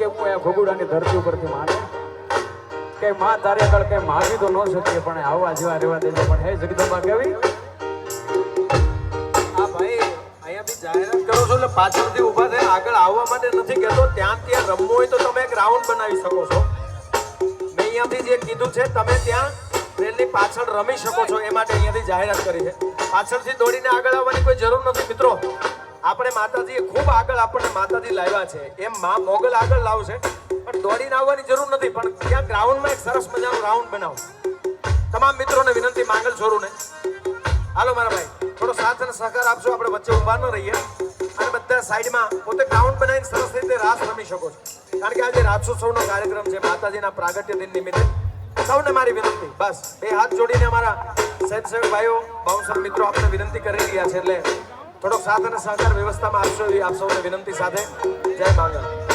હું એ ભગુડાની ધરતી ઉપરથી માને કે માં તારે આગળ કઈ માગી તો ન શકીએ પણ આવા જેવા રહેવા દેજો પણ હે જગદંબા કેવી આ ભાઈ અહીંયા બી જાહેરાત કરો છો એટલે પાછળથી ઊભા થઈને આગળ આવવા માટે નથી કહેતો ત્યાં રમવું હોય તો તમે એક રાઉન્ડ બનાવી શકો છો મેં અહીંયાથી જે કીધું છે તમે ત્યાં ટ્રેનની પાછળ રમી શકો છો એ માટે અહીંયાથી જાહેરાત કરી છે પાછળથી દોડીને આગળ આવવાની કોઈ જરૂર નથી મિત્રો આપણે માતાજીએ ખૂબ આગળ આપણને માતાજી લાવ્યા છે એમ માં મોગલ આગળ લાવશે પણ દોડીને આવવાની જરૂર નથી પણ ત્યાં ગ્રાઉન્ડમાં એક સરસ મજાનો રાઉન્ડ બનાવો તમામ મિત્રોને વિનંતી માંગલ છોરુને હાલો મારા ભાઈ થોડો સાથ અને સહકાર આપજો આપણે વચ્ચે ઊભા ન રહીએ અને બધા સાઈડમાં પોતે ગ્રાઉન્ડ બનાવીને સરસ રીતે રાસ રમી શકો છો કારણ કે આજે રાસોત્સવનો કાર્યક્રમ છે માતાજીના પ્રાગટ્ય દિન નિમિત્તે સૌને મારી વિનંતી બસ બે હાથ જોડીને અમારા સ્વયંસેવક ભાઈઓ બાઉન્સર મિત્રો આપણે વિનંતી કરી રહ્યા છે એટલે થોડોક સાથ અને સહકાર વ્યવસ્થામાં આપશો એવી આપ સૌને વિનંતી સાથે જય માંગલ